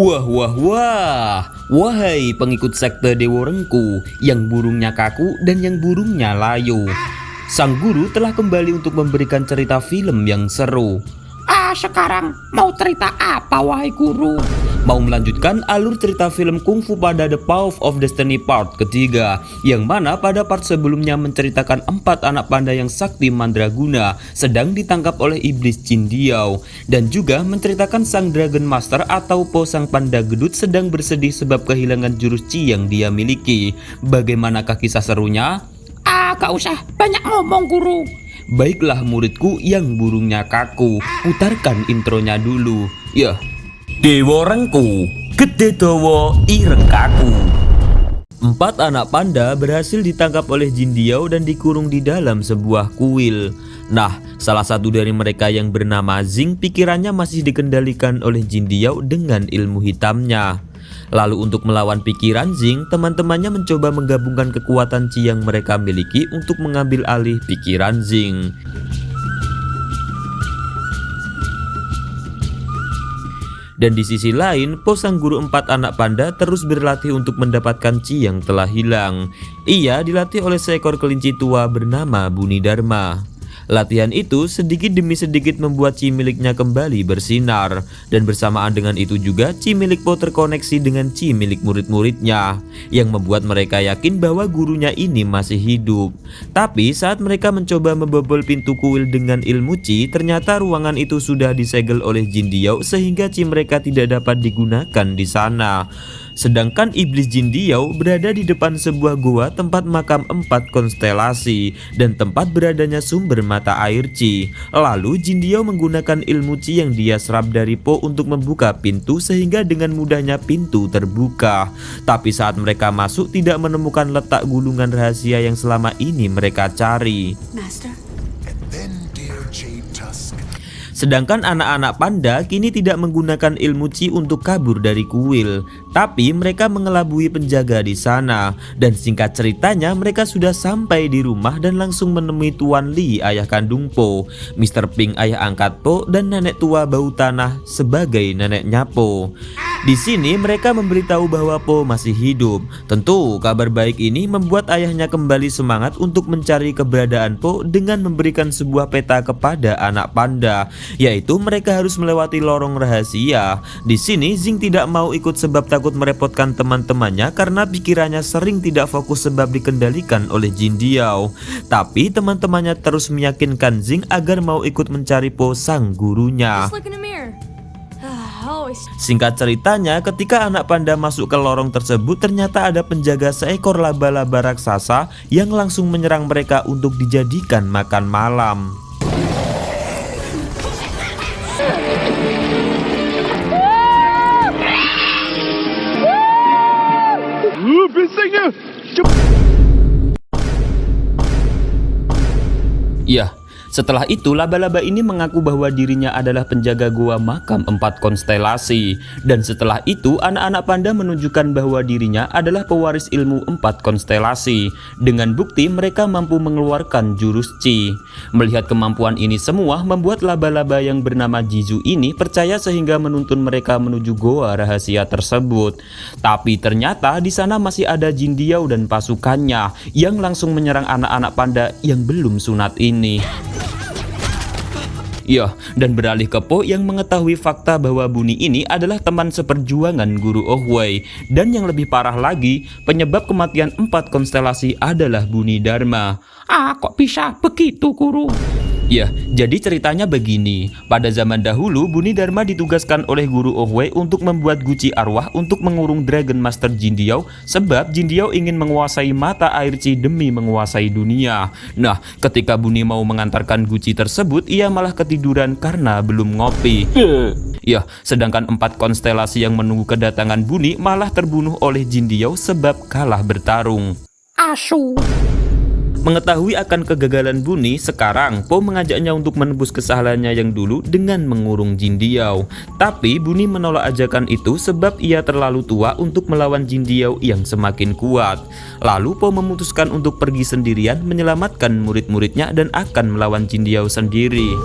Wah wah wah, wahai pengikut sekte Dewa Rengku yang burungnya kaku dan yang burungnya layu. Sang guru telah kembali untuk memberikan cerita film yang seru. Sekarang mau cerita apa wahai guru? Mau melanjutkan alur cerita film kungfu pada The Path of Destiny part ketiga, yang mana pada part sebelumnya menceritakan 4 anak panda yang sakti mandraguna sedang ditangkap oleh iblis Jin Diao, dan juga menceritakan sang Dragon Master atau Po sang panda gedut sedang bersedih sebab kehilangan jurus Chi yang dia miliki. Bagaimanakah kisah serunya? Gak usah banyak ngomong guru. Baiklah muridku yang burungnya kaku, putarkan intronya dulu. Ya. Dewa Rengku, Gede Dawa Ireng Kaku. 4 anak panda berhasil ditangkap oleh Jin Diao dan dikurung di dalam sebuah kuil. Nah, salah satu dari mereka yang bernama Zing pikirannya masih dikendalikan oleh Jin Diao dengan ilmu hitamnya. Lalu untuk melawan pikiran Zing, teman-temannya mencoba menggabungkan kekuatan Chi yang mereka miliki untuk mengambil alih pikiran Zing. Dan di sisi lain, Po sang guru 4 anak panda terus berlatih untuk mendapatkan Chi yang telah hilang. Ia dilatih oleh seekor kelinci tua bernama Buni Dharma. Latihan itu sedikit demi sedikit membuat Chi miliknya kembali bersinar. Dan bersamaan dengan itu juga Chi milik Po terkoneksi dengan Chi milik murid-muridnya, yang membuat mereka yakin bahwa gurunya ini masih hidup. Tapi saat mereka mencoba membobol pintu kuil dengan ilmu Chi, ternyata ruangan itu sudah disegel oleh Jin Diao sehingga Chi mereka tidak dapat digunakan di sana. Sedangkan iblis Jin Diao berada di depan sebuah gua tempat makam 4 konstelasi dan tempat beradanya sumber mata air Chi. Lalu Jin Diao menggunakan ilmu Chi yang dia serap dari Po untuk membuka pintu sehingga dengan mudahnya pintu terbuka. Tapi saat mereka masuk tidak menemukan letak gulungan rahasia yang selama ini mereka cari. Master. Sedangkan anak-anak panda kini tidak menggunakan ilmu Chi untuk kabur dari kuil, tapi mereka mengelabui penjaga di sana. Dan singkat ceritanya mereka sudah sampai di rumah dan langsung menemui Tuan Li, ayah kandung Po, Mr. Pink, ayah angkat Po, dan nenek tua bau tanah sebagai neneknya Po. Di sini mereka memberitahu bahwa Po masih hidup. Tentu kabar baik ini membuat ayahnya kembali semangat untuk mencari keberadaan Po dengan memberikan sebuah peta kepada anak panda, yaitu mereka harus melewati lorong rahasia. Di sini Zing tidak mau ikut sebab takut merepotkan teman-temannya karena pikirannya sering tidak fokus sebab dikendalikan oleh Jin Diao. Tapi teman-temannya terus meyakinkan Zing agar mau ikut mencari Po sang gurunya. Singkat ceritanya, ketika anak panda masuk ke lorong tersebut, ternyata ada penjaga seekor laba-laba raksasa yang langsung menyerang mereka untuk dijadikan makan malam. Ya, setelah itu laba-laba ini mengaku bahwa dirinya adalah penjaga gua makam 4 konstelasi. Dan setelah itu anak-anak panda menunjukkan bahwa dirinya adalah pewaris ilmu 4 konstelasi. Dengan bukti mereka mampu mengeluarkan jurus Chi. Melihat kemampuan ini semua membuat laba-laba yang bernama Jizu ini percaya sehingga menuntun mereka menuju goa rahasia tersebut. Tapi ternyata di sana masih ada Jin Diao dan pasukannya yang langsung menyerang anak-anak panda yang belum sunat ini. Ya, dan beralih ke Po yang mengetahui fakta bahwa Buni ini adalah teman seperjuangan Guru Ohuai. Dan yang lebih parah lagi, penyebab kematian 4 konstelasi adalah Buni Dharma. Kok bisa begitu guru? Ya, jadi ceritanya begini. Pada zaman dahulu, Buni Dharma ditugaskan oleh Guru Ohuai untuk membuat guci arwah untuk mengurung Dragon Master Jin Diao, sebab Jin Diao ingin menguasai mata air Chi demi menguasai dunia. Nah, ketika Buni mau mengantarkan guci tersebut, ia malah ketiduran karena belum ngopi. Ya, sedangkan 4 konstelasi yang menunggu kedatangan Buni malah terbunuh oleh Jin Diao sebab kalah bertarung. Asu. Mengetahui akan kegagalan Buni, sekarang Po mengajaknya untuk menebus kesalahannya yang dulu dengan mengurung Jin Diao. Tapi Buni menolak ajakan itu sebab ia terlalu tua untuk melawan Jin Diao yang semakin kuat. Lalu Po memutuskan untuk pergi sendirian menyelamatkan murid-muridnya dan akan melawan Jin Diao sendiri.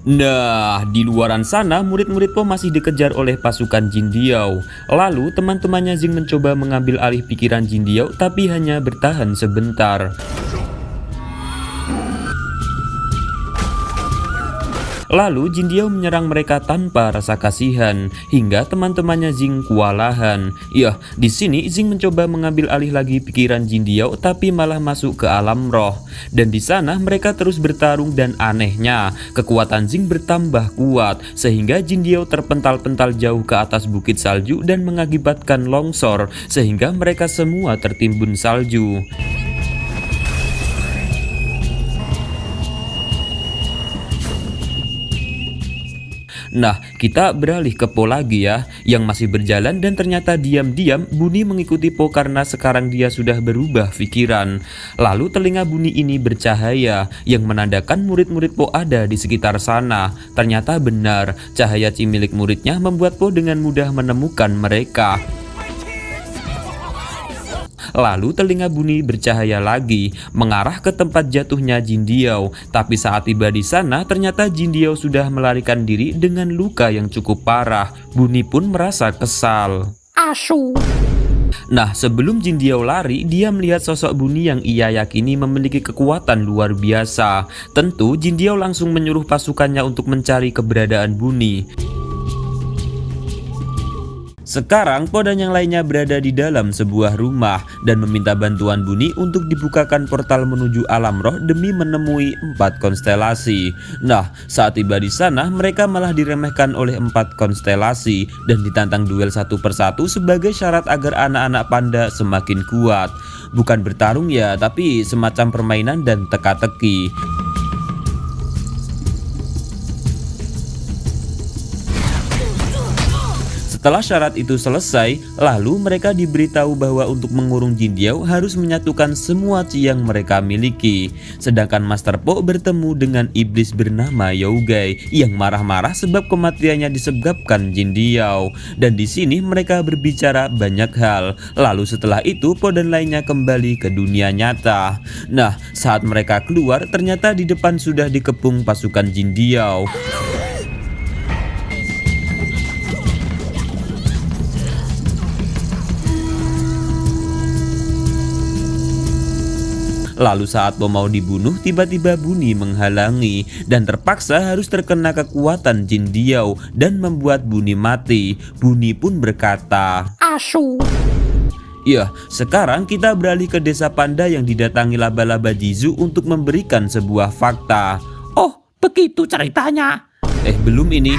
Nah, di luaran sana murid-murid Po masih dikejar oleh pasukan Jin Diao. Lalu teman-temannya Jing mencoba mengambil alih pikiran Jin Diao tapi hanya bertahan sebentar. Lalu Jin Diao menyerang mereka tanpa rasa kasihan hingga teman-temannya Jing kewalahan. Ya, di sini Jing mencoba mengambil alih lagi pikiran Jin Diao tapi malah masuk ke alam roh. Dan di sana mereka terus bertarung dan anehnya kekuatan Jing bertambah kuat sehingga Jin Diao terpental-pental jauh ke atas bukit salju dan mengakibatkan longsor sehingga mereka semua tertimbun salju. Nah, kita beralih ke Po lagi ya, yang masih berjalan dan ternyata diam-diam Buni mengikuti Po karena sekarang dia sudah berubah pikiran. Lalu telinga Buni ini bercahaya, yang menandakan murid-murid Po ada di sekitar sana. Ternyata benar, cahaya milik muridnya membuat Po dengan mudah menemukan mereka. Lalu telinga Buni bercahaya lagi, mengarah ke tempat jatuhnya Jin Diao. Tapi saat tiba di sana, ternyata Jin Diao sudah melarikan diri dengan luka yang cukup parah. Buni pun merasa kesal. Asu. Nah, sebelum Jin Diao lari, dia melihat sosok Buni yang ia yakini memiliki kekuatan luar biasa. Tentu Jin Diao langsung menyuruh pasukannya untuk mencari keberadaan Buni. Sekarang Po dan yang lainnya berada di dalam sebuah rumah dan meminta bantuan Buni untuk dibukakan portal menuju alam roh demi menemui 4 konstelasi. Nah, saat tiba di sana mereka malah diremehkan oleh 4 konstelasi dan ditantang duel satu persatu sebagai syarat agar anak-anak panda semakin kuat. Bukan bertarung ya, tapi semacam permainan dan teka-teki. Setelah syarat itu selesai, lalu mereka diberitahu bahwa untuk mengurung Jin Diao harus menyatukan semua chi yang mereka miliki. Sedangkan Master Po bertemu dengan iblis bernama Yougai yang marah-marah sebab kematiannya disebabkan Jin Diao. Dan di sini mereka berbicara banyak hal. Lalu setelah itu Po dan lainnya kembali ke dunia nyata. Nah, saat mereka keluar ternyata di depan sudah dikepung pasukan Jin Diao. Lalu saat Po mau dibunuh, tiba-tiba Buni menghalangi dan terpaksa harus terkena kekuatan Jin Diao dan membuat Buni mati. Buni pun berkata, Asu. ya, sekarang kita beralih ke desa panda yang didatangi laba-laba Jizu untuk memberikan sebuah fakta. Oh, begitu ceritanya. Belum ini.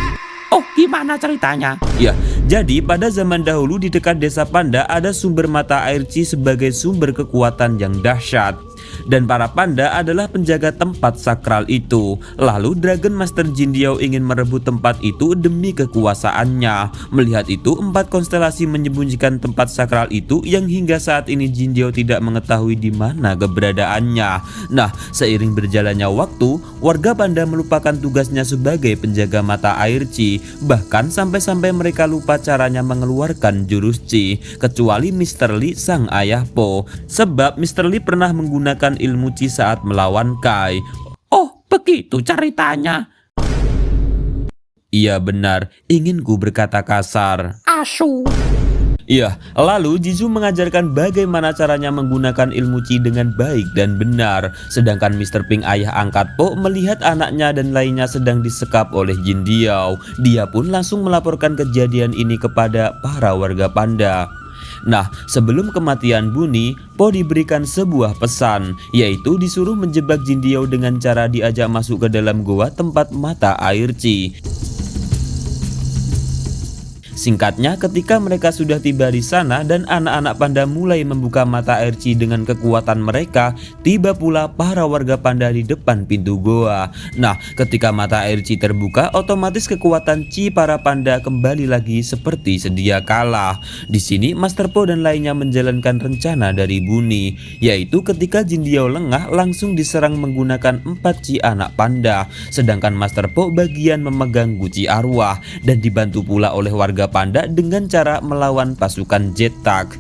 Oh, gimana ceritanya? Ya, jadi pada zaman dahulu di dekat desa panda ada sumber mata air Chi sebagai sumber kekuatan yang dahsyat. Dan para panda adalah penjaga tempat sakral itu. Lalu Dragon Master Jin Diao ingin merebut tempat itu demi kekuasaannya. Melihat itu, 4 konstelasi menyembunyikan tempat sakral itu yang hingga saat ini Jin Diao tidak mengetahui di mana keberadaannya. Nah, seiring berjalannya waktu, warga panda melupakan tugasnya sebagai penjaga mata air Chi. Bahkan sampai-sampai mereka lupa caranya mengeluarkan jurus Chi, kecuali Mr. Lee sang ayah Po. Sebab Mr. Lee pernah menggunakan ilmu Chi saat melawan Kai. Oh, begitu ceritanya. Iya benar, ingin ku berkata kasar. Asu. Iya, lalu Jizu mengajarkan bagaimana caranya menggunakan ilmu Chi dengan baik dan benar. Sedangkan Mr. Pink ayah angkat Po melihat anaknya dan lainnya sedang disekap oleh Jin Diao. Dia pun langsung melaporkan kejadian ini kepada para warga panda. Nah, sebelum kematian Buni, Po diberikan sebuah pesan, yaitu disuruh menjebak Jin Diao dengan cara diajak masuk ke dalam goa tempat mata air Chi. Singkatnya, ketika mereka sudah tiba di sana dan anak-anak panda mulai membuka mata air Chi dengan kekuatan mereka, tiba pula para warga panda di depan pintu goa. Nah, ketika mata air Chi terbuka, otomatis kekuatan Chi para panda kembali lagi seperti sedia kala. Di sini Master Po dan lainnya menjalankan rencana dari Buni, yaitu ketika Jin Diao lengah langsung diserang menggunakan 4 Chi anak panda, sedangkan Master Po bagian memegang guci arwah dan dibantu pula oleh warga panda dengan cara melawan pasukan Jetak.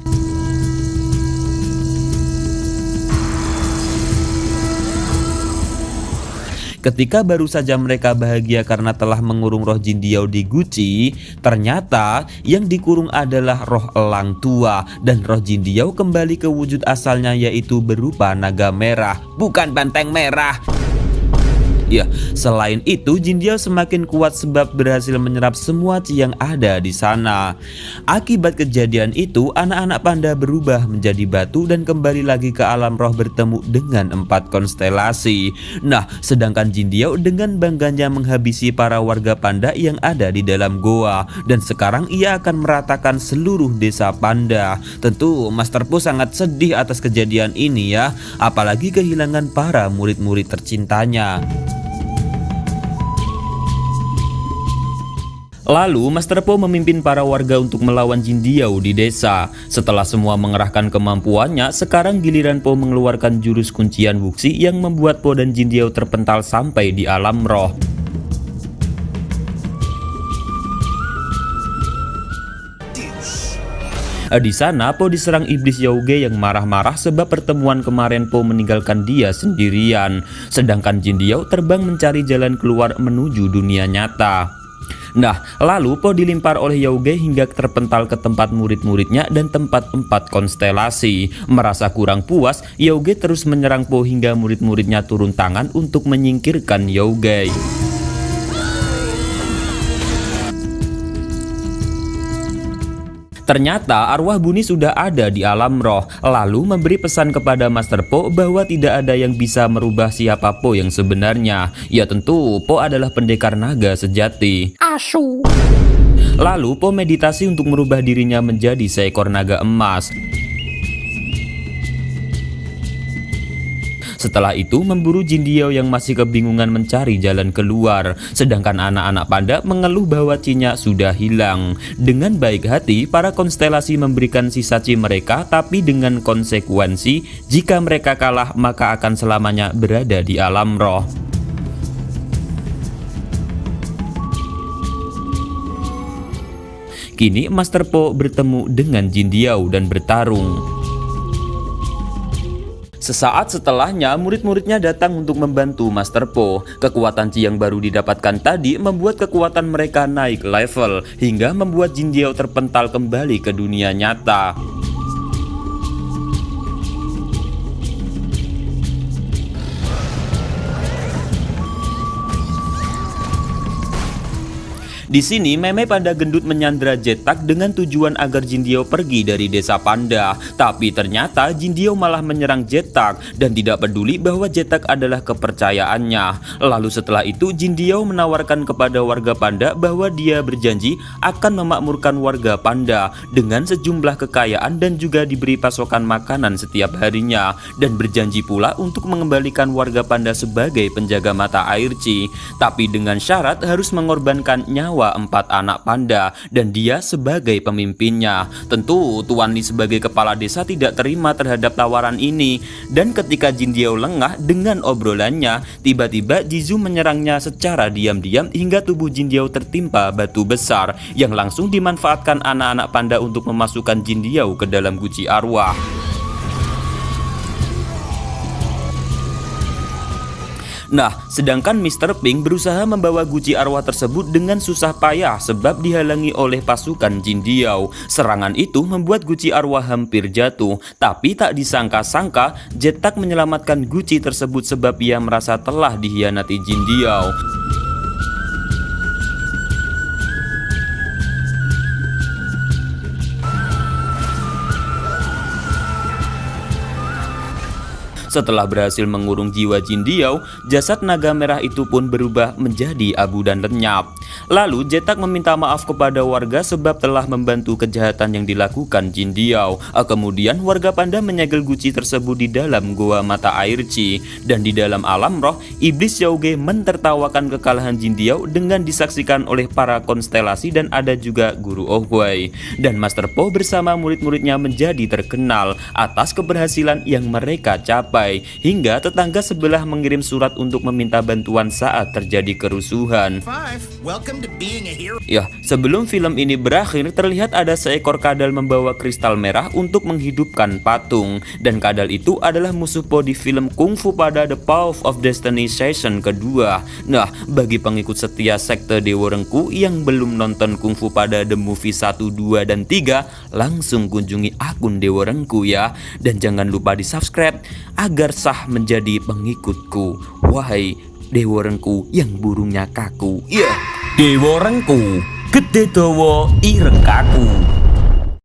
Ketika baru saja mereka bahagia karena telah mengurung roh Jin Diao di guci, ternyata yang dikurung adalah roh elang tua dan roh Jin Diao kembali ke wujud asalnya, yaitu berupa naga merah, bukan banteng merah. Ya, selain itu Jin Diao semakin kuat sebab berhasil menyerap semua chi yang ada di sana. Akibat kejadian itu, anak-anak panda berubah menjadi batu dan kembali lagi ke alam roh bertemu dengan 4 konstelasi. Nah, sedangkan Jin Diao dengan bangganya menghabisi para warga panda yang ada di dalam goa, dan sekarang ia akan meratakan seluruh desa panda. Tentu Master Po sangat sedih atas kejadian ini ya, apalagi kehilangan para murid-murid tercintanya. Lalu Master Po memimpin para warga untuk melawan Jin Diao di desa. Setelah semua mengerahkan kemampuannya, sekarang giliran Po mengeluarkan jurus kuncian Wuxi yang membuat Po dan Jin Diao terpental sampai di alam roh. Di sana Po diserang iblis Yauge yang marah-marah sebab pertemuan kemarin Po meninggalkan dia sendirian. Sedangkan Jin Diao terbang mencari jalan keluar menuju dunia nyata. Nah, lalu Po dilimpar oleh Yauge hingga terpental ke tempat murid-muridnya dan tempat 4 konstelasi. Merasa kurang puas, Yauge terus menyerang Po hingga murid-muridnya turun tangan untuk menyingkirkan Yauge. Ternyata arwah Buni sudah ada di alam roh, lalu memberi pesan kepada Master Po bahwa tidak ada yang bisa merubah siapa Po yang sebenarnya. Ya tentu Po adalah pendekar naga sejati. Asu. Lalu Po meditasi untuk merubah dirinya menjadi seekor naga emas. Setelah itu memburu Jin Diao yang masih kebingungan mencari jalan keluar. Sedangkan anak-anak panda mengeluh bahwa chi-nya sudah hilang. Dengan baik hati para konstelasi memberikan sisa chi mereka, tapi dengan konsekuensi jika mereka kalah maka akan selamanya berada di alam roh. Kini Master Po bertemu dengan Jin Diao dan bertarung. Sesaat setelahnya, murid-muridnya datang untuk membantu Master Po. Kekuatan chi yang baru didapatkan tadi membuat kekuatan mereka naik level, hingga membuat Jin Diao terpental kembali ke dunia nyata. Di sini Meme Panda Gendut menyandra Jetak dengan tujuan agar Jin Diao pergi dari desa panda. Tapi ternyata Jin Diao malah menyerang Jetak dan tidak peduli bahwa Jetak adalah kepercayaannya. Lalu setelah itu Jin Diao menawarkan kepada warga panda bahwa dia berjanji akan memakmurkan warga panda dengan sejumlah kekayaan dan juga diberi pasokan makanan setiap harinya, dan berjanji pula untuk mengembalikan warga panda sebagai penjaga mata air chi, tapi dengan syarat harus mengorbankan nyawa 4 anak panda dan dia sebagai pemimpinnya. Tentu Tuan Li sebagai kepala desa tidak terima terhadap tawaran ini, dan ketika Jin Diao lengah dengan obrolannya, tiba-tiba Jizu menyerangnya secara diam-diam hingga tubuh Jin Diao tertimpa batu besar yang langsung dimanfaatkan anak-anak panda untuk memasukkan Jin Diao ke dalam guci arwah. Nah, sedangkan Mr. Pink berusaha membawa guci arwah tersebut dengan susah payah sebab dihalangi oleh pasukan Jin Diao. Serangan itu membuat guci arwah hampir jatuh, tapi tak disangka-sangka Jetak menyelamatkan guci tersebut sebab ia merasa telah dikhianati Jin Diao. Setelah berhasil mengurung jiwa Jin Diao, jasad naga merah itu pun berubah menjadi abu dan lenyap. Lalu Jetak meminta maaf kepada warga sebab telah membantu kejahatan yang dilakukan Jin Diao. Kemudian warga panda menyegel guci tersebut di dalam goa mata air chi, dan di dalam alam roh iblis Yauge mentertawakan kekalahan Jin Diao dengan disaksikan oleh para konstelasi dan ada juga guru Ohuai. Dan Master Po bersama murid-muridnya menjadi terkenal atas keberhasilan yang mereka capai. sampai hingga tetangga sebelah mengirim surat untuk meminta bantuan saat terjadi kerusuhan. Ya, sebelum film ini berakhir terlihat ada seekor kadal membawa kristal merah untuk menghidupkan patung, dan kadal itu adalah musuh Po di film Kungfu Pada The Path of Destiny season kedua. Nah, bagi pengikut setia sekte Dewa Rengku yang belum nonton Kungfu Pada The Movie 1, 2, dan 3, langsung kunjungi akun Dewa Rengku ya. Dan jangan lupa di subscribe agar sah menjadi pengikutku. Wahai Dewa Rengku yang burungnya kaku. Ya, Dewa Rengku, gede dawa ireng kaku.